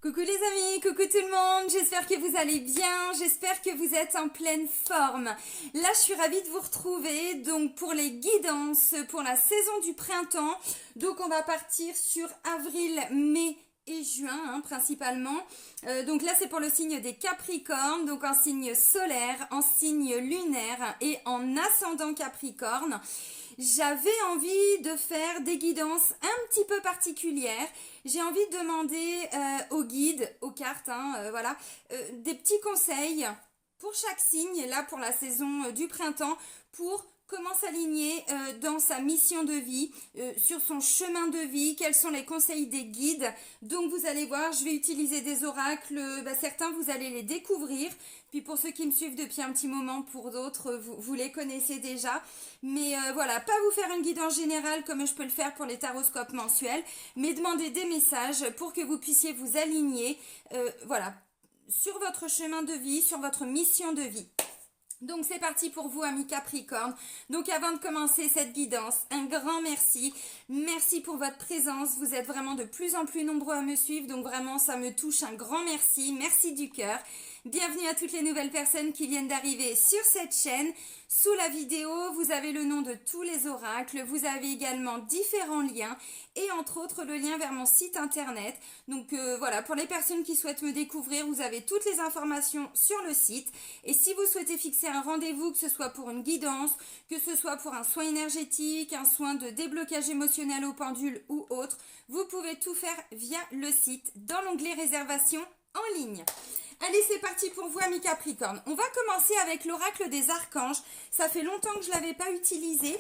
Coucou les amis, coucou tout le monde, j'espère que vous allez bien, j'espère que vous êtes en pleine forme. Là je suis ravie de vous retrouver donc pour les guidances pour la saison du printemps. Donc on va partir sur avril, mai et juin principalement. Donc là c'est pour le signe des Capricornes, donc en signe solaire, en signe lunaire et en ascendant Capricorne. J'avais envie de faire des guidances un petit peu particulières. J'ai envie de demander aux guides, aux cartes, des petits conseils pour chaque signe, là pour la saison du printemps, pour comment s'aligner dans sa mission de vie, sur son chemin de vie, quels sont les conseils des guides. Donc vous allez voir, je vais utiliser des oracles, certains vous allez les découvrir, puis pour ceux qui me suivent depuis un petit moment, pour d'autres vous les connaissez déjà. Mais voilà, pas vous faire une guidance générale comme je peux le faire pour les taroscopes mensuels, mais demander des messages pour que vous puissiez vous aligner, sur votre chemin de vie, sur votre mission de vie. Donc c'est parti pour vous amis Capricorne. Donc avant de commencer cette guidance, un grand merci. Merci pour votre présence. Vous êtes vraiment de plus en plus nombreux à me suivre. Donc vraiment ça me touche. Un grand merci. Merci du cœur. Bienvenue à toutes les nouvelles personnes qui viennent d'arriver sur cette chaîne. Sous la vidéo, vous avez le nom de tous les oracles. Vous avez également différents liens et entre autres le lien vers mon site internet. Donc voilà, pour les personnes qui souhaitent me découvrir, vous avez toutes les informations sur le site. Et si vous souhaitez fixer un rendez-vous, que ce soit pour une guidance, que ce soit pour un soin énergétique, un soin de déblocage émotionnel au pendule ou autre, vous pouvez tout faire via le site dans l'onglet réservation en ligne. Allez, c'est parti pour vous, amis Capricorne. On va commencer avec l'oracle des archanges. Ça fait longtemps que je ne l'avais pas utilisé.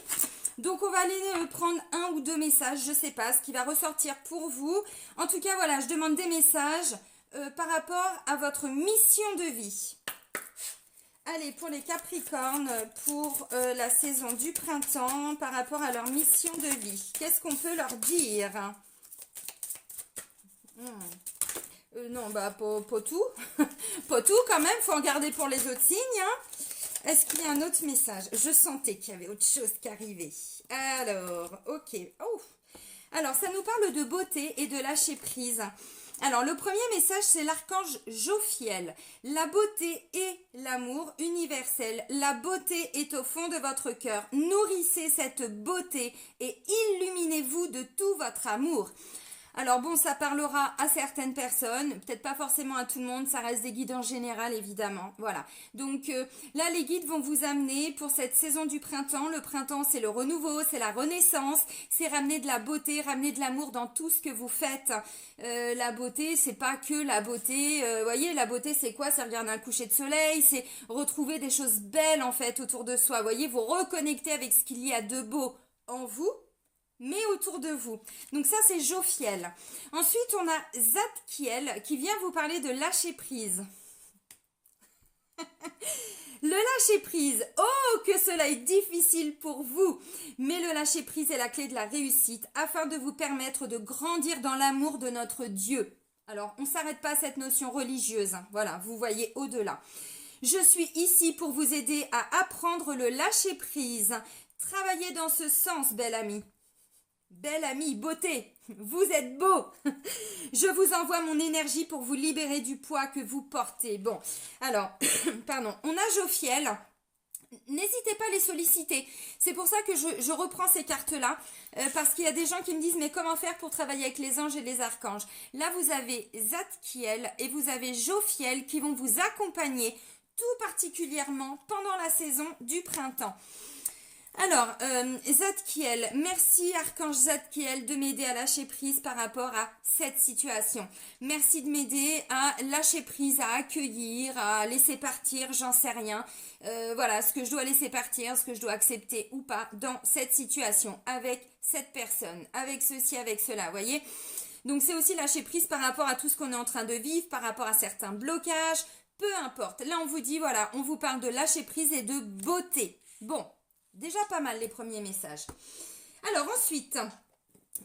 Donc, on va aller prendre un ou deux messages, je ne sais pas, ce qui va ressortir pour vous. En tout cas, voilà, je demande des messages par rapport à votre mission de vie. Allez, pour les Capricornes, pour la saison du printemps, par rapport à leur mission de vie, qu'est-ce qu'on peut leur dire? Non, pas tout. Pas tout quand même, faut en garder pour les autres signes. Est-ce qu'il y a un autre message? Je sentais qu'il y avait autre chose qui arrivait. Alors, ok. Oh. Alors, ça nous parle de beauté et de lâcher prise. Alors, le premier message, c'est l'archange Jophiel. La beauté et l'amour universel. La beauté est au fond de votre cœur. Nourrissez cette beauté et illuminez-vous de tout votre amour. Alors bon, ça parlera à certaines personnes, peut-être pas forcément à tout le monde, ça reste des guides en général évidemment, voilà. Donc là, les guides vont vous amener pour cette saison du printemps. Le printemps, c'est le renouveau, c'est la renaissance, c'est ramener de la beauté, ramener de l'amour dans tout ce que vous faites. La beauté, c'est pas que la beauté, voyez, la beauté c'est quoi? C'est regarder un coucher de soleil, c'est retrouver des choses belles en fait autour de soi, voyez, vous reconnecter avec ce qu'il y a de beau en vous, mais autour de vous. Donc ça, c'est Jophiel. Ensuite, on a Zadkiel qui vient vous parler de lâcher prise. Le lâcher prise, oh que cela est difficile pour vous, mais le lâcher prise est la clé de la réussite afin de vous permettre de grandir dans l'amour de notre Dieu. Alors, on ne s'arrête pas à cette notion religieuse, voilà, vous voyez au-delà. Je suis ici pour vous aider à apprendre le lâcher prise. Travaillez dans ce sens, bel ami. Belle amie, beauté, vous êtes beau. Je vous envoie mon énergie pour vous libérer du poids que vous portez. Bon, alors, pardon, on a Jophiel. N'hésitez pas à les solliciter. C'est pour ça que je reprends ces cartes-là, parce qu'il y a des gens qui me disent, mais comment faire pour travailler avec les anges et les archanges? Là, vous avez Zadkiel et vous avez Jophiel qui vont vous accompagner tout particulièrement pendant la saison du printemps. Alors, Zadkiel, merci Archange Zadkiel de m'aider à lâcher prise par rapport à cette situation. Merci de m'aider à lâcher prise, à accueillir, à laisser partir, j'en sais rien. Voilà, ce que je dois laisser partir, ce que je dois accepter ou pas dans cette situation, avec cette personne, avec ceci, avec cela, voyez. Donc c'est aussi lâcher prise par rapport à tout ce qu'on est en train de vivre, par rapport à certains blocages, peu importe. Là, on vous dit, voilà, on vous parle de lâcher prise et de beauté. Bon. Déjà pas mal les premiers messages. Alors ensuite,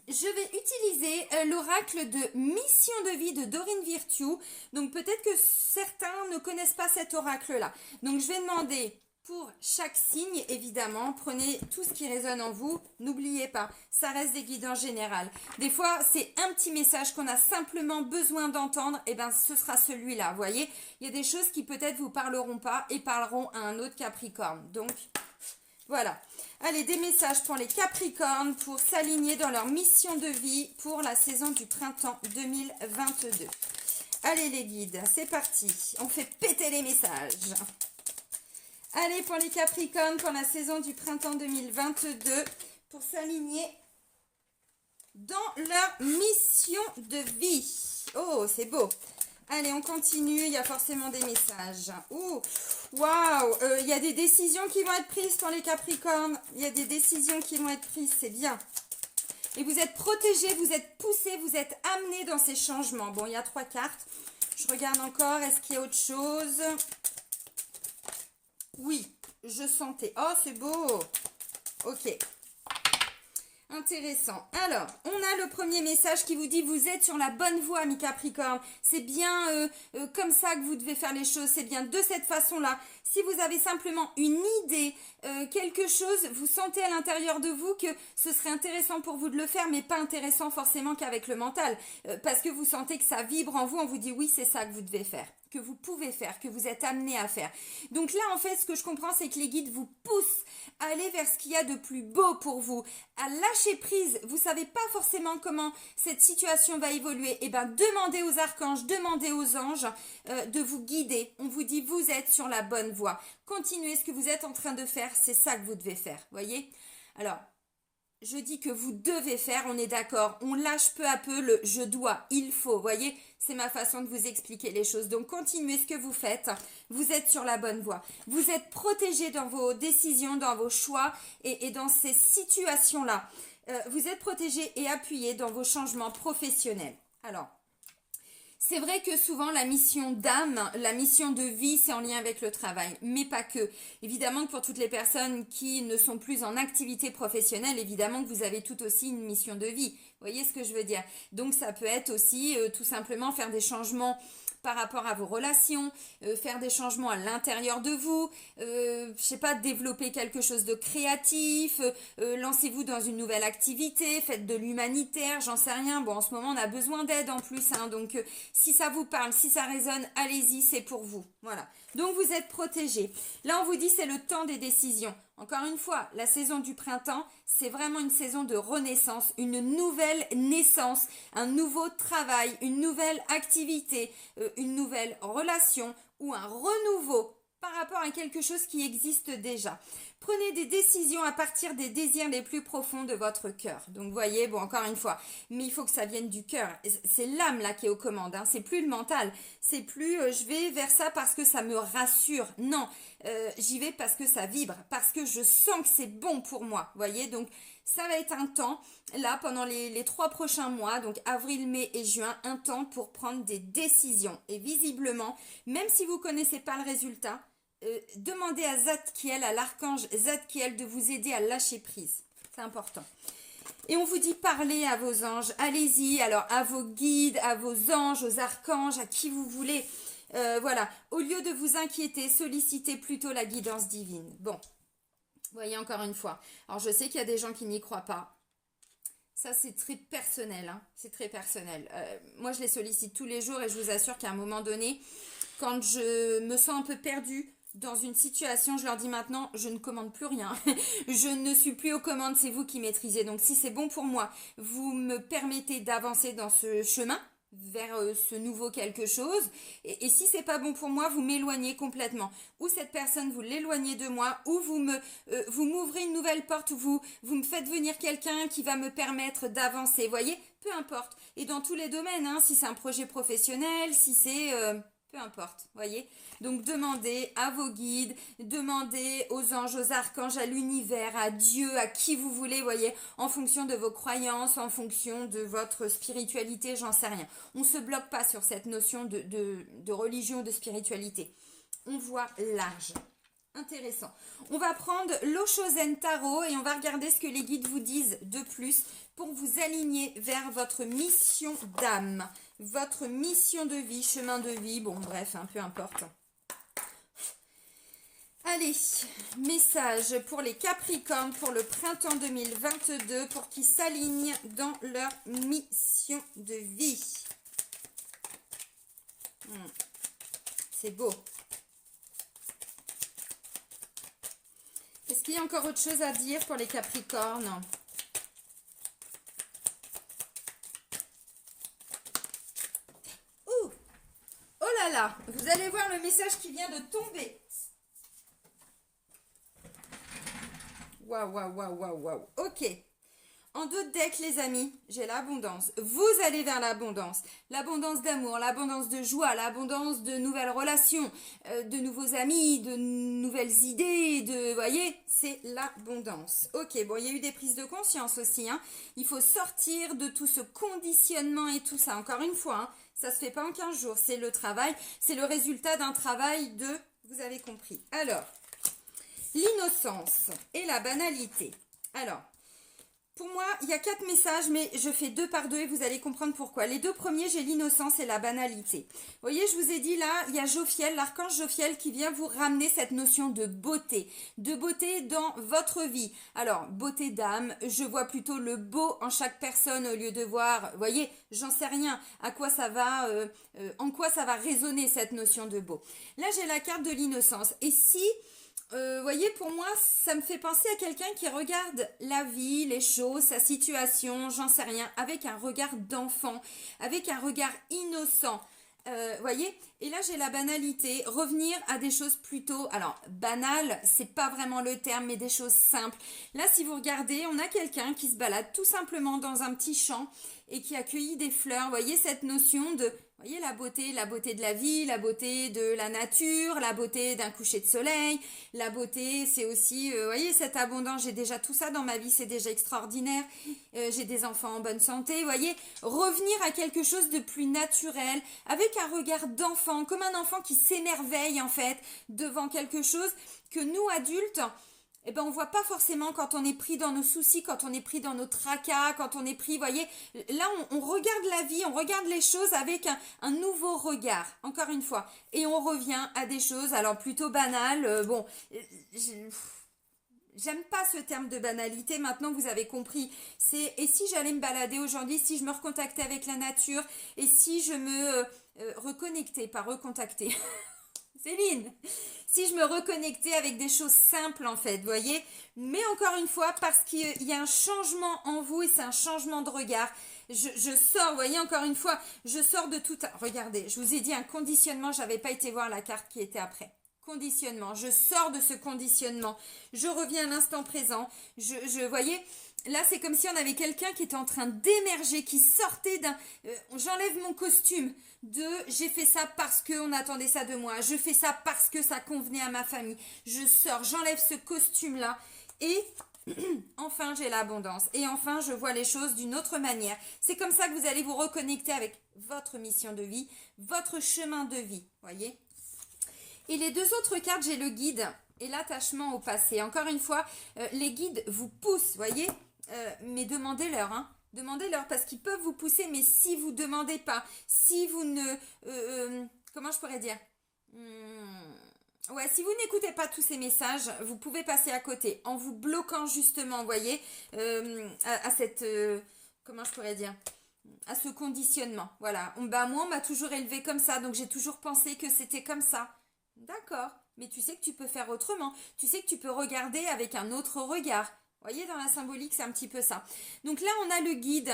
je vais utiliser l'oracle de mission de vie de Dorine Virtue. Donc peut-être que certains ne connaissent pas cet oracle-là. Donc je vais demander pour chaque signe, évidemment, prenez tout ce qui résonne en vous. N'oubliez pas, ça reste des guidances générales. Des fois, c'est un petit message qu'on a simplement besoin d'entendre. Et bien, ce sera celui-là. Vous voyez, il y a des choses qui peut-être vous parleront pas et parleront à un autre Capricorne. Donc, voilà. Allez, des messages pour les Capricornes pour s'aligner dans leur mission de vie pour la saison du printemps 2022. Allez les guides, c'est parti. On fait péter les messages. Allez, pour les Capricornes, pour la saison du printemps 2022, pour s'aligner dans leur mission de vie. Oh, c'est beau. Allez, on continue, il y a forcément des messages. Ouh, waouh, il y a des décisions qui vont être prises pour les Capricornes. Il y a des décisions qui vont être prises, c'est bien. Et vous êtes protégés, vous êtes poussés, vous êtes amenés dans ces changements. Bon, il y a 3 cartes. Je regarde encore, est-ce qu'il y a autre chose ? Oui, je sentais. Oh, c'est beau. Ok. Intéressant. Alors, on a le premier message qui vous dit vous êtes sur la bonne voie, mi Capricorne. C'est bien comme ça que vous devez faire les choses. C'est bien de cette façon-là. Si vous avez simplement une idée, quelque chose, vous sentez à l'intérieur de vous que ce serait intéressant pour vous de le faire, mais pas intéressant forcément qu'avec le mental. Parce que vous sentez que ça vibre en vous, on vous dit oui, c'est ça que vous devez faire, que vous pouvez faire, que vous êtes amené à faire. Donc là, en fait, ce que je comprends, c'est que les guides vous poussent à aller vers ce qu'il y a de plus beau pour vous, à lâcher prise. Vous savez pas forcément comment cette situation va évoluer. Eh bien, demandez aux archanges, demandez aux anges de vous guider. On vous dit, vous êtes sur la bonne voie. Continuez ce que vous êtes en train de faire, c'est ça que vous devez faire, voyez ? Alors, je dis que vous devez faire, on est d'accord, on lâche peu à peu le je dois, il faut, voyez, c'est ma façon de vous expliquer les choses. Donc continuez ce que vous faites, vous êtes sur la bonne voie. Vous êtes protégés dans vos décisions, dans vos choix et dans ces situations-là. Vous êtes protégés et appuyés dans vos changements professionnels. Alors, c'est vrai que souvent la mission d'âme, la mission de vie, c'est en lien avec le travail, mais pas que. Évidemment que pour toutes les personnes qui ne sont plus en activité professionnelle, évidemment que vous avez tout aussi une mission de vie. Vous voyez ce que je veux dire? Donc ça peut être aussi tout simplement faire des changements par rapport à vos relations, faire des changements à l'intérieur de vous, je sais pas, développer quelque chose de créatif, lancez-vous dans une nouvelle activité, faites de l'humanitaire, j'en sais rien. Bon, en ce moment, on a besoin d'aide en plus, hein, donc si ça vous parle, si ça résonne, allez-y, c'est pour vous. Voilà. Donc, vous êtes protégés. Là, on vous dit c'est le temps des décisions. Encore une fois, la saison du printemps, c'est vraiment une saison de renaissance, une nouvelle naissance, un nouveau travail, une nouvelle activité, une nouvelle relation ou un renouveau par rapport à quelque chose qui existe déjà. Prenez des décisions à partir des désirs les plus profonds de votre cœur. Donc, voyez, bon, encore une fois, mais il faut que ça vienne du cœur. C'est l'âme là qui est aux commandes, hein. C'est plus le mental. C'est plus je vais vers ça parce que ça me rassure. Non, j'y vais parce que ça vibre, parce que je sens que c'est bon pour moi. Voyez, donc ça va être un temps, là, pendant les 3 prochains mois, donc avril, mai et juin, un temps pour prendre des décisions. Et visiblement, même si vous ne connaissez pas le résultat, demandez à Zadkiel, à l'archange Zadkiel, de vous aider à lâcher prise. C'est important. Et on vous dit parlez à vos anges. Allez-y, alors à vos guides, à vos anges, aux archanges, à qui vous voulez. Voilà. Au lieu de vous inquiéter, sollicitez plutôt la guidance divine. Bon. Voyez encore une fois. Alors je sais qu'il y a des gens qui n'y croient pas. Ça c'est très personnel. Hein. C'est très personnel. Moi je les sollicite tous les jours et je vous assure qu'à un moment donné, quand je me sens un peu perdue dans une situation, je leur dis maintenant, je ne commande plus rien. Je ne suis plus aux commandes, c'est vous qui maîtrisez. Donc si c'est bon pour moi, vous me permettez d'avancer dans ce chemin vers ce nouveau quelque chose. Et si c'est pas bon pour moi, vous m'éloignez complètement. Ou cette personne, vous l'éloignez de moi, ou vous m'ouvrez une nouvelle porte, ou vous me faites venir quelqu'un qui va me permettre d'avancer. Voyez, peu importe. Et dans tous les domaines, hein, si c'est un projet professionnel, si c'est... peu importe, voyez. Donc demandez à vos guides, demandez aux anges, aux archanges, à l'univers, à Dieu, à qui vous voulez, voyez, en fonction de vos croyances, en fonction de votre spiritualité, j'en sais rien. On ne se bloque pas sur cette notion de religion, de spiritualité. On voit large. Intéressant. On va prendre l'Oshozen Tarot et on va regarder ce que les guides vous disent de plus pour vous aligner vers votre mission d'âme, votre mission de vie, chemin de vie, bon bref, peu importe. Allez, message pour les Capricornes pour le printemps 2022 pour qu'ils s'alignent dans leur mission de vie. C'est beau. Est-ce qu'il y a encore autre chose à dire pour les Capricornes? Ouh! Oh là là! Vous allez voir le message qui vient de tomber. Waouh, waouh, waouh, waouh, waouh. Ok. En d'autres decks, les amis, j'ai l'abondance. Vous allez vers l'abondance. L'abondance d'amour, l'abondance de joie, l'abondance de nouvelles relations, de nouveaux amis, de nouvelles idées, vous voyez, c'est l'abondance. Ok, bon, il y a eu des prises de conscience aussi, hein. Il faut sortir de tout ce conditionnement et tout ça. Encore une fois, hein, ça se fait pas en 15 jours. C'est le travail, c'est le résultat d'un travail de... Vous avez compris. Alors, l'innocence et la banalité. Alors, pour moi, il y a 4 messages, mais je fais 2 par 2 et vous allez comprendre pourquoi. Les 2 premiers, j'ai l'innocence et la banalité. Vous voyez, je vous ai dit là, il y a Jophiel, l'archange Jophiel qui vient vous ramener cette notion de beauté dans votre vie. Alors, beauté d'âme, je vois plutôt le beau en chaque personne au lieu de voir, vous voyez, j'en sais rien, à quoi ça va, en quoi ça va résonner cette notion de beau. Là, j'ai la carte de l'innocence. Et si... voyez, pour moi, ça me fait penser à quelqu'un qui regarde la vie, les choses, sa situation, j'en sais rien, avec un regard d'enfant, avec un regard innocent. Voyez, et là j'ai la banalité, revenir à des choses plutôt, alors banales, c'est pas vraiment le terme, mais des choses simples. Là, si vous regardez, on a quelqu'un qui se balade tout simplement dans un petit champ et qui accueille des fleurs. Voyez cette notion de, voyez la beauté de la vie, la beauté de la nature, la beauté d'un coucher de soleil, la beauté, c'est aussi, voyez cette abondance, j'ai déjà tout ça dans ma vie, c'est déjà extraordinaire, j'ai des enfants en bonne santé, voyez, revenir à quelque chose de plus naturel, avec un regard d'enfant, comme un enfant qui s'émerveille en fait devant quelque chose que nous adultes, eh ben on voit pas forcément quand on est pris dans nos soucis, quand on est pris dans nos tracas, quand on est pris, voyez, là on regarde la vie, on regarde les choses avec un nouveau regard, encore une fois, et on revient à des choses, alors plutôt banales, bon, j'aime pas ce terme de banalité, maintenant vous avez compris, c'est, et si j'allais me balader aujourd'hui, si je me recontactais avec la nature, et si je me reconnectais, pas recontacter, Céline, si je me reconnectais avec des choses simples en fait, vous voyez, mais encore une fois, parce qu'il y a un changement en vous et c'est un changement de regard, je sors, vous voyez, encore une fois, je sors de tout, regardez, je vous ai dit un conditionnement, j'avais pas été voir la carte qui était après. Conditionnement, je sors de ce conditionnement, je reviens à l'instant présent, voyez, là c'est comme si on avait quelqu'un qui était en train d'émerger, qui sortait d'un, j'enlève mon costume, j'ai fait ça parce qu'on attendait ça de moi, je fais ça parce que ça convenait à ma famille, je sors, j'enlève ce costume là et enfin j'ai l'abondance et enfin je vois les choses d'une autre manière. C'est comme ça que vous allez vous reconnecter avec votre mission de vie, votre chemin de vie, voyez. Et les 2 autres cartes, j'ai le guide et l'attachement au passé. Encore une fois, les guides vous poussent, voyez, mais demandez-leur, hein. Demandez-leur parce qu'ils peuvent vous pousser, mais si vous ne demandez pas, si vous ne... comment je pourrais dire Ouais, si vous n'écoutez pas tous ces messages, vous pouvez passer à côté en vous bloquant justement, vous voyez, à cette... comment je pourrais dire à ce conditionnement. Voilà. Moi, on m'a toujours élevé comme ça, donc j'ai toujours pensé que c'était comme ça. D'accord, mais tu sais que tu peux faire autrement. Tu sais que tu peux regarder avec un autre regard. Vous voyez, dans la symbolique, c'est un petit peu ça. Donc là, on a le guide.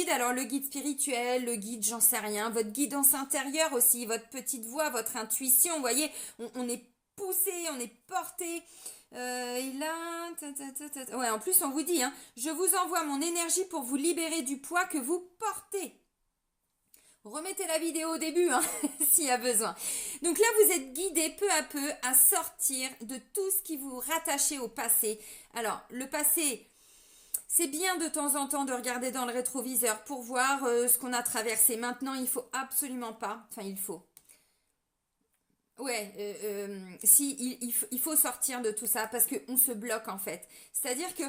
Alors le guide spirituel, le guide, j'en sais rien, votre guidance intérieure aussi, votre petite voix, votre intuition. Vous voyez, on est poussé, on est porté. Et là, ouais, en plus, on vous dit, hein, je vous envoie mon énergie pour vous libérer du poids que vous portez. Remettez la vidéo au début, hein, s'il y a besoin. Donc là, vous êtes guidé peu à peu à sortir de tout ce qui vous rattachait au passé. Alors, le passé, c'est bien de temps en temps de regarder dans le rétroviseur pour voir ce qu'on a traversé. Maintenant, il faut absolument pas, enfin il faut. Ouais, il faut sortir de tout ça parce qu'on se bloque en fait. C'est-à-dire que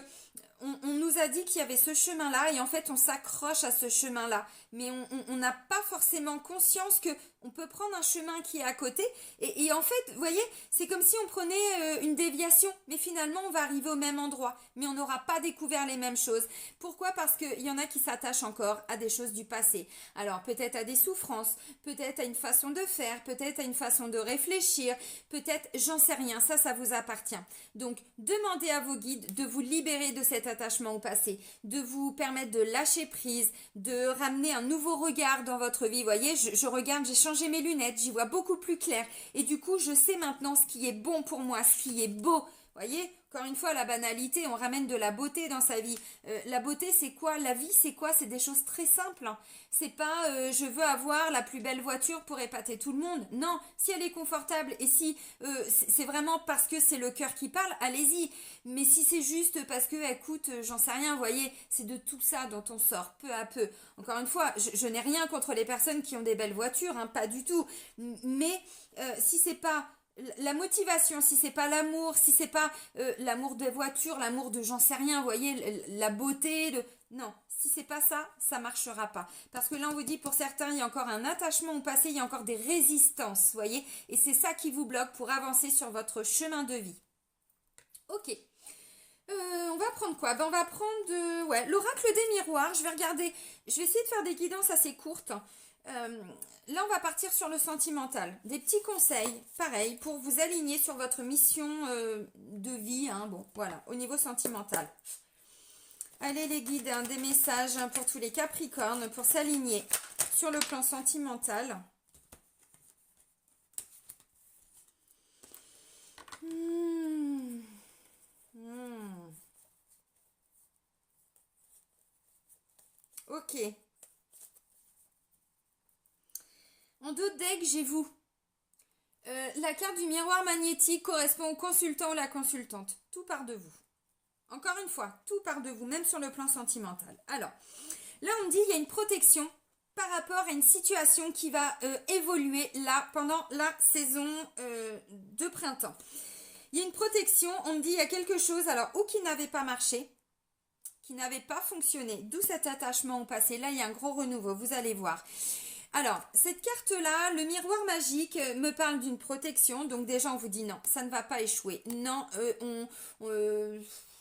on nous a dit qu'il y avait ce chemin-là et en fait on s'accroche à ce chemin-là. Mais on n'a pas forcément conscience que on peut prendre un chemin qui est à côté. Et en fait, vous voyez, c'est comme si on prenait une déviation. Mais finalement, on va arriver au même endroit. Mais on n'aura pas découvert les mêmes choses. Pourquoi? Parce qu'il y en a qui s'attachent encore à des choses du passé. Alors peut-être à des souffrances, peut-être à une façon de faire, peut-être à une façon de réfléchir, peut-être, j'en sais rien, ça vous appartient. Donc demandez à vos guides de vous libérer de cet attachement au passé, de vous permettre de lâcher prise, de ramener un nouveau regard dans votre vie. Vous voyez, je regarde, j'ai changé mes lunettes, j'y vois beaucoup plus clair et du coup je sais maintenant ce qui est bon pour moi, ce qui est beau. Voyez, encore une fois, la banalité, on ramène de la beauté dans sa vie. La beauté, c'est quoi? La vie, c'est quoi? C'est des choses très simples. Hein. C'est pas je veux avoir la plus belle voiture pour épater tout le monde. Non, si elle est confortable et si c'est vraiment parce que c'est le cœur qui parle, allez-y. Mais si c'est juste parce qu'elle coûte, j'en sais rien, vous voyez, c'est de tout ça dont on sort peu à peu. Encore une fois, je n'ai rien contre les personnes qui ont des belles voitures, hein, pas du tout. Mais si c'est pas la motivation, si c'est pas l'amour, si c'est pas l'amour des voitures, l'amour de j'en sais rien, vous voyez, la beauté, non, si c'est pas ça, ça marchera pas. Parce que là, on vous dit, pour certains, il y a encore un attachement au passé, il y a encore des résistances, vous voyez, et c'est ça qui vous bloque pour avancer sur votre chemin de vie. Ok. On va prendre quoi? On va prendre l'oracle des miroirs. Je vais regarder, je vais essayer de faire des guidances assez courtes. Là, on va partir sur le sentimental. Des petits conseils, pareil, pour vous aligner sur votre mission de vie. Hein, bon, voilà, au niveau sentimental. Allez les guides, hein, des messages pour tous les Capricornes, pour s'aligner sur le plan sentimental. Ok. En dos de deck, j'ai vous. La carte du miroir magnétique correspond au consultant ou la consultante. Tout part de vous. Encore une fois, tout part de vous, même sur le plan sentimental. Alors, là, on me dit qu'il y a une protection par rapport à une situation qui va évoluer là, pendant la saison de printemps. Il y a une protection, on me dit qu'il y a quelque chose, alors, ou qui n'avait pas marché, qui n'avait pas fonctionné, d'où cet attachement au passé. Là, il y a un gros renouveau, vous allez voir. Alors, cette carte-là, le miroir magique, me parle d'une protection. Donc déjà, on vous dit non, ça ne va pas échouer. Non,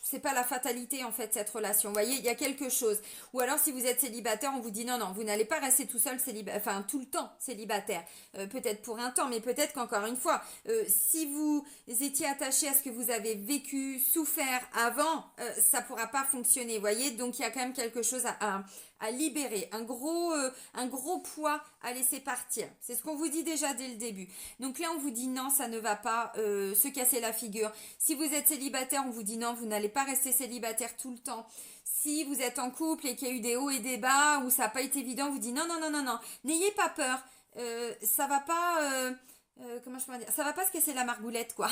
c'est pas la fatalité en fait cette relation. Vous voyez, il y a quelque chose. Ou alors si vous êtes célibataire, on vous dit non, non, vous n'allez pas rester tout seul enfin tout le temps célibataire. Peut-être pour un temps, mais peut-être qu'encore une fois, si vous étiez attaché à ce que vous avez vécu, souffert avant, ça pourra pas fonctionner. Vous voyez, donc il y a quand même quelque chose à libérer, un gros poids à laisser partir. C'est ce qu'on vous dit déjà dès le début. Donc là, on vous dit non, ça ne va pas se casser la figure. Si vous êtes célibataire, on vous dit non, vous n'allez pas rester célibataire tout le temps. Si vous êtes en couple et qu'il y a eu des hauts et des bas, où ça n'a pas été évident, on vous dit non, non, non, non, non. N'ayez pas peur. Ça va pas... comment je peux dire? Ça va pas se casser la margoulette, quoi.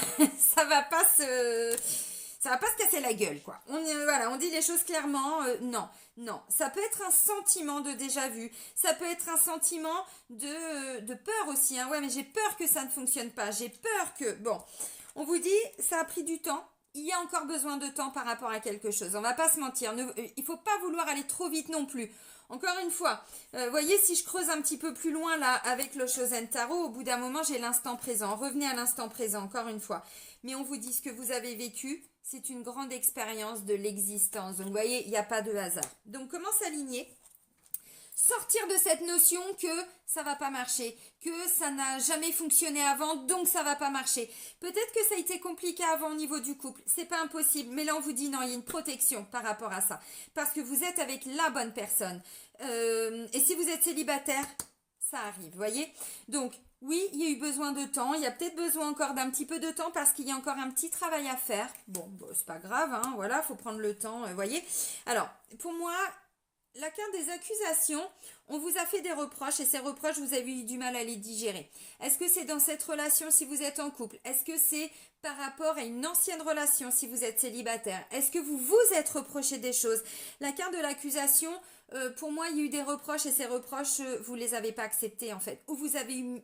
Ça va pas se casser la gueule, quoi. On dit les choses clairement. Non. Ça peut être un sentiment de déjà-vu. Ça peut être un sentiment de peur aussi. Hein. Ouais, mais j'ai peur que ça ne fonctionne pas. J'ai peur que... Bon, on vous dit, ça a pris du temps. Il y a encore besoin de temps par rapport à quelque chose. On va pas se mentir. Il faut pas vouloir aller trop vite non plus. Encore une fois, voyez, si je creuse un petit peu plus loin là avec le Shosen Tarot, au bout d'un moment, j'ai l'instant présent. Revenez à l'instant présent, encore une fois. Mais on vous dit ce que vous avez vécu, c'est une grande expérience de l'existence. Donc, vous voyez, il n'y a pas de hasard. Donc, comment s'aligner? Sortir de cette notion que ça va pas marcher, que ça n'a jamais fonctionné avant, donc ça va pas marcher. Peut-être que ça a été compliqué avant au niveau du couple, c'est pas impossible, mais là on vous dit non, il y a une protection par rapport à ça, parce que vous êtes avec la bonne personne. Et si vous êtes célibataire, ça arrive, voyez. Donc oui, il y a eu besoin de temps, il y a peut-être besoin encore d'un petit peu de temps parce qu'il y a encore un petit travail à faire. Bon, c'est pas grave, hein, voilà, faut prendre le temps, voyez. Alors, pour moi, la carte des accusations, on vous a fait des reproches et ces reproches, vous avez eu du mal à les digérer. Est-ce que c'est dans cette relation si vous êtes en couple? Est-ce que c'est par rapport à une ancienne relation si vous êtes célibataire? Est-ce que vous vous êtes reproché des choses? La carte de l'accusation, pour moi, il y a eu des reproches et ces reproches, vous ne les avez pas acceptés en fait. Ou vous avez eu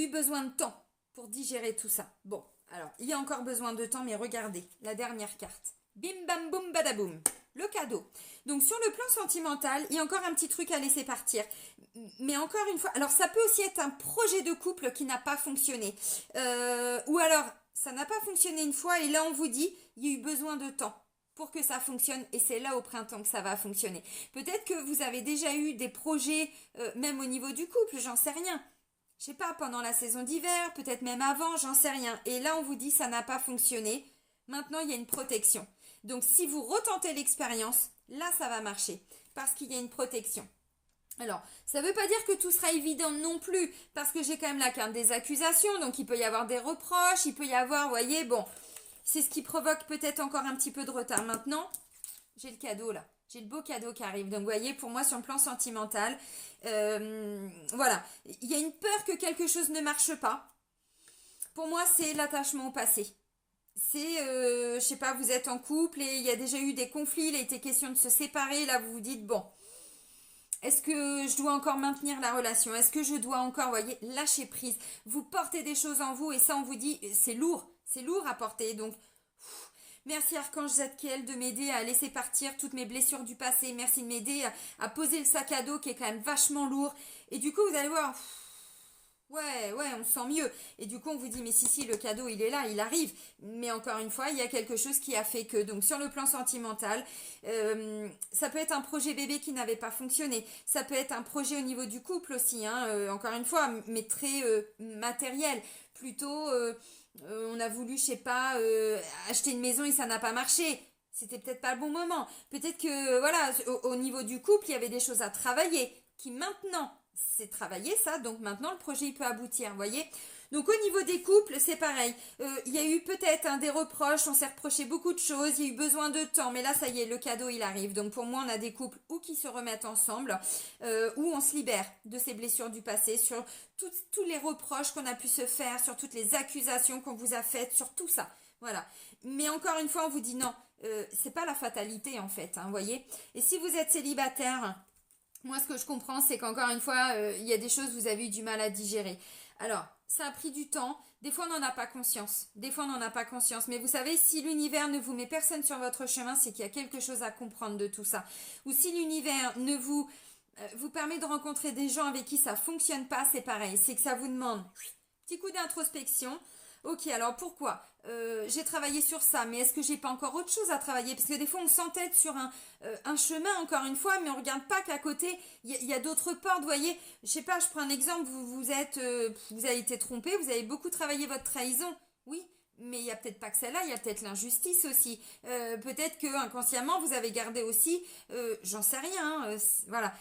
besoin de temps pour digérer tout ça. Bon, alors, il y a encore besoin de temps, mais regardez, la dernière carte. Bim bam boum badaboum. Le cadeau. Donc sur le plan sentimental, il y a encore un petit truc à laisser partir. Mais encore une fois, alors ça peut aussi être un projet de couple qui n'a pas fonctionné. Ou alors, ça n'a pas fonctionné une fois et là on vous dit, il y a eu besoin de temps pour que ça fonctionne et c'est là au printemps que ça va fonctionner. Peut-être que vous avez déjà eu des projets, même au niveau du couple, j'en sais rien. Je sais pas, pendant la saison d'hiver, peut-être même avant, j'en sais rien. Et là on vous dit, ça n'a pas fonctionné. Maintenant, il y a une protection. Donc, si vous retentez l'expérience, là, ça va marcher parce qu'il y a une protection. Alors, ça ne veut pas dire que tout sera évident non plus, parce que j'ai quand même la carte des accusations, donc il peut y avoir des reproches, il peut y avoir, vous voyez, bon, c'est ce qui provoque peut-être encore un petit peu de retard. Maintenant, j'ai le cadeau là, j'ai le beau cadeau qui arrive. Donc, vous voyez, pour moi, sur le plan sentimental, voilà, il y a une peur que quelque chose ne marche pas. Pour moi, c'est l'attachement au passé. C'est, je sais pas, vous êtes en couple et il y a déjà eu des conflits, il a été question de se séparer, là vous vous dites, bon, est-ce que je dois encore maintenir la relation? Est-ce que je dois encore, vous voyez, lâcher prise? Vous portez des choses en vous et ça on vous dit, c'est lourd à porter, donc merci Archange Zadkiel de m'aider à laisser partir toutes mes blessures du passé, merci de m'aider à poser le sac à dos qui est quand même vachement lourd, et du coup vous allez voir... Ouais, on se sent mieux. Et du coup, on vous dit, mais si, le cadeau, il est là, il arrive. Mais encore une fois, il y a quelque chose qui a fait que, donc sur le plan sentimental, ça peut être un projet bébé qui n'avait pas fonctionné. Ça peut être un projet au niveau du couple aussi, hein, encore une fois, mais très matériel. Plutôt, on a voulu, je sais pas, acheter une maison et ça n'a pas marché. C'était peut-être pas le bon moment. Peut-être que, voilà, au niveau du couple, il y avait des choses à travailler qui maintenant c'est travaillé ça, donc maintenant le projet il peut aboutir, vous voyez. Donc au niveau des couples, c'est pareil. Il y a eu peut-être des reproches, on s'est reproché beaucoup de choses, il y a eu besoin de temps, mais là ça y est, le cadeau il arrive. Donc pour moi on a des couples ou qui se remettent ensemble, ou on se libère de ces blessures du passé, sur tous les reproches qu'on a pu se faire, sur toutes les accusations qu'on vous a faites, sur tout ça. Voilà. Mais encore une fois on vous dit non, c'est pas la fatalité en fait, hein, vous voyez. Et si vous êtes célibataire... Moi, ce que je comprends, c'est qu'encore une fois, il y a des choses que vous avez eu du mal à digérer. Alors, ça a pris du temps. Des fois, on n'en a pas conscience. Mais vous savez, si l'univers ne vous met personne sur votre chemin, c'est qu'il y a quelque chose à comprendre de tout ça. Ou si l'univers ne vous permet de rencontrer des gens avec qui ça fonctionne pas, c'est pareil. C'est que ça vous demande petit coup d'introspection. Ok, alors pourquoi j'ai travaillé sur ça, mais est-ce que j'ai pas encore autre chose à travailler? Parce que des fois on s'entête sur un chemin, encore une fois, mais on regarde pas qu'à côté il y a d'autres portes, vous voyez. Je sais pas, je prends un exemple, vous avez été trompé, vous avez beaucoup travaillé votre trahison, oui, mais il y a peut-être pas que celle-là, il y a peut-être l'injustice aussi. Peut-être que inconsciemment vous avez gardé aussi, j'en sais rien, voilà.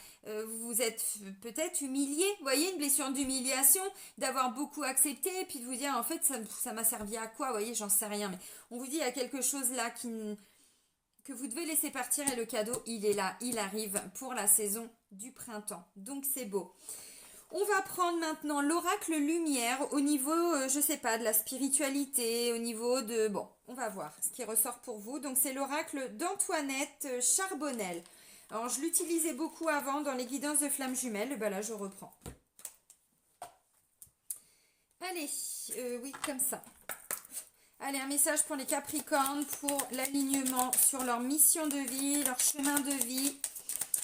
Vous êtes peut-être humilié, vous voyez, une blessure d'humiliation, d'avoir beaucoup accepté, et puis de vous dire en fait ça m'a servi à quoi, vous voyez, j'en sais rien, mais on vous dit il y a quelque chose là que vous devez laisser partir et le cadeau il est là, il arrive pour la saison du printemps, donc c'est beau. On va prendre maintenant l'oracle lumière au niveau, je sais pas, de la spiritualité, au niveau de... Bon, on va voir ce qui ressort pour vous. Donc c'est l'oracle d'Antoinette Charbonnel. Alors je l'utilisais beaucoup avant dans les guidances de flammes jumelles, ben là je reprends. Allez, oui, comme ça. Allez, un message pour les Capricornes, pour l'alignement sur leur mission de vie, leur chemin de vie,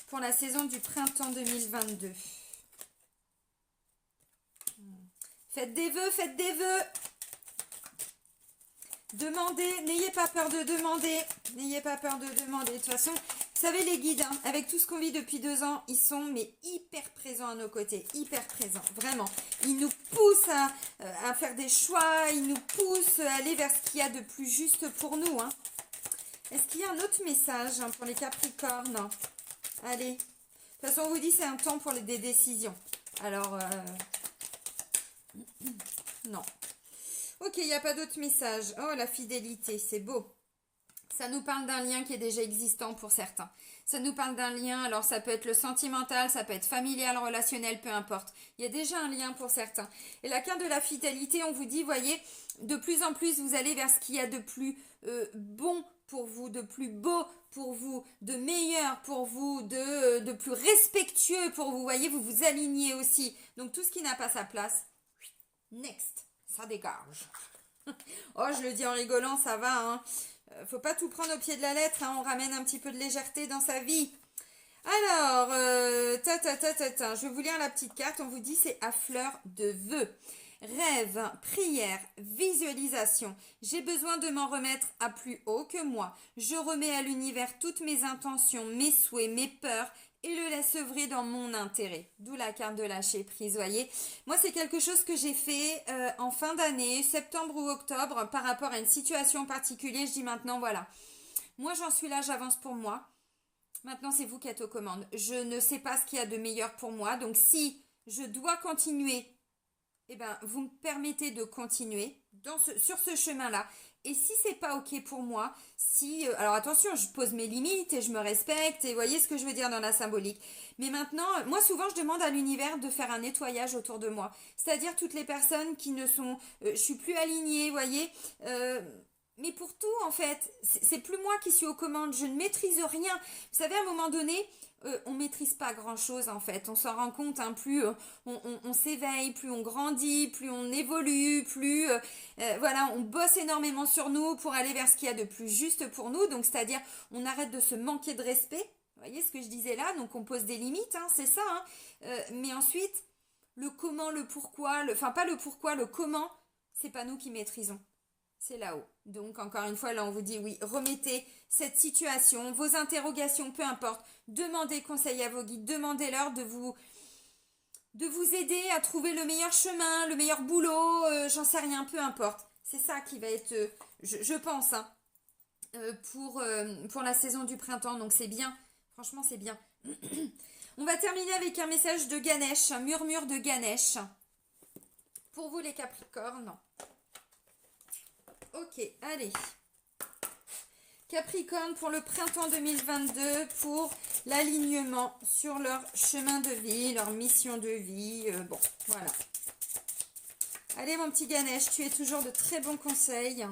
pour la saison du printemps 2022. Faites des vœux, Demandez, n'ayez pas peur de demander. De toute façon, vous savez les guides, hein, avec tout ce qu'on vit depuis 2 ans, ils sont mais hyper présents à nos côtés, hyper présents, vraiment. Ils nous poussent à faire des choix, ils nous poussent à aller vers ce qu'il y a de plus juste pour nous. Hein. Est-ce qu'il y a un autre message pour les Capricornes? Allez. De toute façon, on vous dit c'est un temps pour des décisions. Alors... non. Ok, il n'y a pas d'autre message. Oh, la fidélité, c'est beau. Ça nous parle d'un lien qui est déjà existant pour certains. Ça nous parle d'un lien, alors ça peut être le sentimental, ça peut être familial, relationnel, peu importe. Il y a déjà un lien pour certains. Et la carte de la fidélité, on vous dit, voyez, de plus en plus, vous allez vers ce qu'il y a de plus bon pour vous, de plus beau pour vous, de meilleur pour vous, de plus respectueux pour vous. Voyez, vous vous alignez aussi. Donc tout ce qui n'a pas sa place, next, ça dégage. Oh, je le dis en rigolant, ça va, hein. Faut pas tout prendre au pied de la lettre, hein, on ramène un petit peu de légèreté dans sa vie. Alors, je vais vous lire la petite carte, on vous dit c'est à fleur de vœux. Rêve, prière, visualisation. J'ai besoin de m'en remettre à plus haut que moi. Je remets à l'univers toutes mes intentions, mes souhaits, mes peurs et le laisse œuvrer dans mon intérêt. D'où la carte de lâcher prise, voyez. Moi, c'est quelque chose que j'ai fait en fin d'année, septembre ou octobre, par rapport à une situation particulière. Je dis maintenant, voilà, moi j'en suis là, j'avance pour moi. Maintenant, c'est vous qui êtes aux commandes. Je ne sais pas ce qu'il y a de meilleur pour moi. Donc, si je dois continuer, eh ben, vous me permettez de continuer sur ce chemin-là. Et si c'est pas OK pour moi, alors attention, je pose mes limites et je me respecte, et vous voyez ce que je veux dire dans la symbolique. Mais maintenant, moi souvent je demande à l'univers de faire un nettoyage autour de moi. C'est-à-dire toutes les personnes qui ne sont, je suis plus alignée, vous voyez. Mais pour tout, en fait, c'est plus moi qui suis aux commandes, je ne maîtrise rien. Vous savez, à un moment donné, on maîtrise pas grand-chose, en fait. On s'en rend compte, hein, plus on s'éveille, plus on grandit, plus on évolue, plus voilà, on bosse énormément sur nous pour aller vers ce qu'il y a de plus juste pour nous. Donc, c'est-à-dire, on arrête de se manquer de respect. Vous voyez ce que je disais là? Donc, on pose des limites, hein, c'est ça. Hein. Mais ensuite, le comment, le pourquoi, enfin pas le pourquoi, le comment, c'est pas nous qui maîtrisons. C'est là-haut. Donc, encore une fois, là, on vous dit oui, remettez cette situation, vos interrogations, peu importe. Demandez conseil à vos guides, demandez-leur de vous aider à trouver le meilleur chemin, le meilleur boulot, j'en sais rien, peu importe. C'est ça qui va être, je pense, hein, pour la saison du printemps. Donc, c'est bien. Franchement, c'est bien. On va terminer avec un message de Ganesh, un murmure de Ganesh. Pour vous, les Capricornes. Ok, allez. Capricorne pour le printemps 2022, pour l'alignement sur leur chemin de vie, leur mission de vie. Bon, voilà. Allez, mon petit Ganesh, tu es toujours de très bons conseils.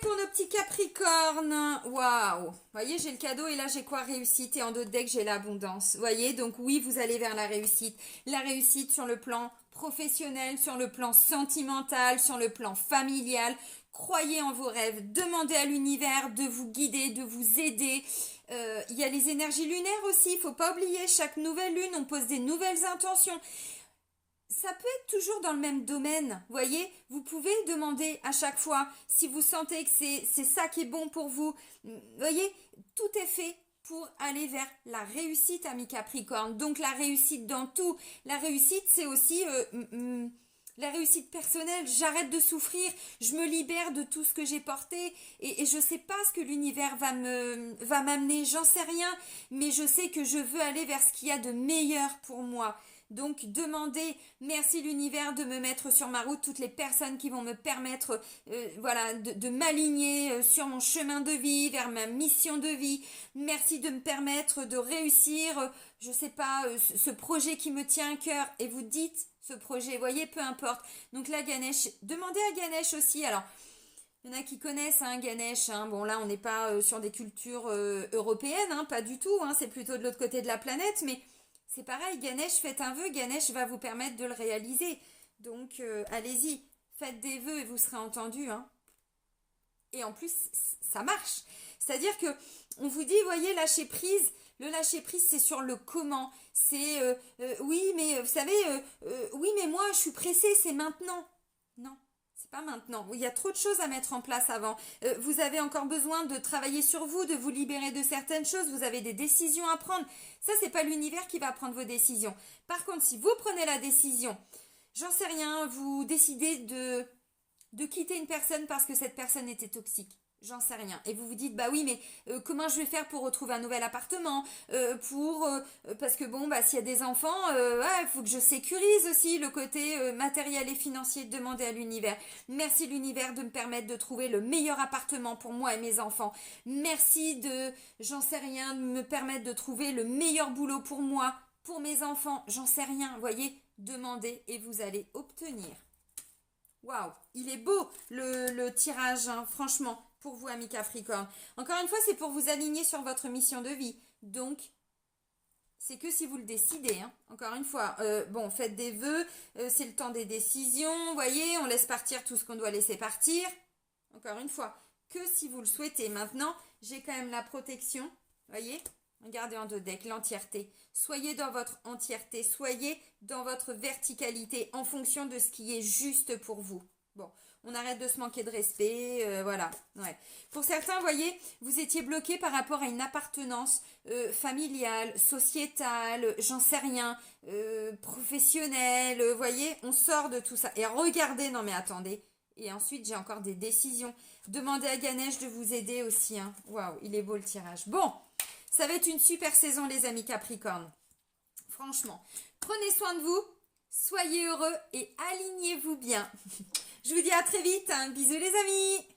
Pour nos petits Capricornes, waouh, voyez, j'ai le cadeau et là j'ai quoi? Réussite, et en dos de deck j'ai l'abondance, voyez, donc oui, vous allez vers la réussite sur le plan professionnel, sur le plan sentimental, sur le plan familial. Croyez en vos rêves, demandez à l'univers de vous guider, de vous aider. Il y a les énergies lunaires aussi, il faut pas oublier, chaque nouvelle lune, on pose des nouvelles intentions. Ça peut être toujours dans le même domaine, voyez, vous pouvez demander à chaque fois si vous sentez que c'est ça qui est bon pour vous. Voyez, tout est fait pour aller vers la réussite, ami Capricorne. Donc la réussite dans tout. La réussite, c'est aussi la réussite personnelle. J'arrête de souffrir, je me libère de tout ce que j'ai porté et je sais pas ce que l'univers va m'amener, j'en sais rien, mais je sais que je veux aller vers ce qu'il y a de meilleur pour moi. Donc demandez, merci l'univers de me mettre sur ma route toutes les personnes qui vont me permettre voilà, de m'aligner sur mon chemin de vie, vers ma mission de vie. Merci de me permettre de réussir, je sais pas, ce projet qui me tient à cœur. Et vous dites ce projet, voyez, peu importe. Donc là, Ganesh, demandez à Ganesh aussi. Alors, il y en a qui connaissent hein, Ganesh. Hein. Bon, là, on n'est pas sur des cultures européennes, hein, pas du tout. Hein, c'est plutôt de l'autre côté de la planète, mais c'est pareil, Ganesh, faites un vœu, Ganesh va vous permettre de le réaliser. Donc, allez-y, faites des vœux et vous serez entendu. Hein. Et en plus, ça marche. C'est-à-dire que on vous dit, voyez, lâcher prise. Le lâcher prise, c'est sur le comment. C'est, oui, mais vous savez, oui, mais moi, je suis pressée, c'est maintenant. Non. Pas maintenant. Il y a trop de choses à mettre en place avant. Vous avez encore besoin de travailler sur vous, de vous libérer de certaines choses. Vous avez des décisions à prendre. Ça, c'est pas l'univers qui va prendre vos décisions. Par contre, si vous prenez la décision, j'en sais rien, vous décidez de quitter une personne parce que cette personne était toxique. J'en sais rien. Et vous vous dites, bah oui, mais comment je vais faire pour retrouver un nouvel appartement parce que bon, bah s'il y a des enfants, il faut que je sécurise aussi le côté matériel et financier. Demander à l'univers. Merci l'univers de me permettre de trouver le meilleur appartement pour moi et mes enfants. Merci j'en sais rien, de me permettre de trouver le meilleur boulot pour moi, pour mes enfants. J'en sais rien. Voyez, demandez et vous allez obtenir. Waouh, il est beau le tirage, hein, franchement. Pour vous, amis Capricorne. Encore une fois, c'est pour vous aligner sur votre mission de vie. Donc, C'est que si vous le décidez, hein. Encore une fois, bon, faites des vœux, c'est le temps des décisions, voyez, on laisse partir tout ce qu'on doit laisser partir. Encore une fois, que si vous le souhaitez. Maintenant, j'ai quand même la protection, voyez. Regardez en deux decks, l'entièreté. Soyez dans votre entièreté, soyez dans votre verticalité en fonction de ce qui est juste pour vous. Bon, on arrête de se manquer de respect, voilà. Ouais. Pour certains, vous voyez, vous étiez bloqué par rapport à une appartenance familiale, sociétale, j'en sais rien, professionnelle, voyez, on sort de tout ça. Et regardez, non mais attendez. Et ensuite, j'ai encore des décisions. Demandez à Ganesh de vous aider aussi. Hein. Waouh, il est beau le tirage. Bon, ça va être une super saison, les amis Capricorne. Franchement, prenez soin de vous, soyez heureux et alignez-vous bien. Je vous dis à très vite. Hein. Bisous les amis.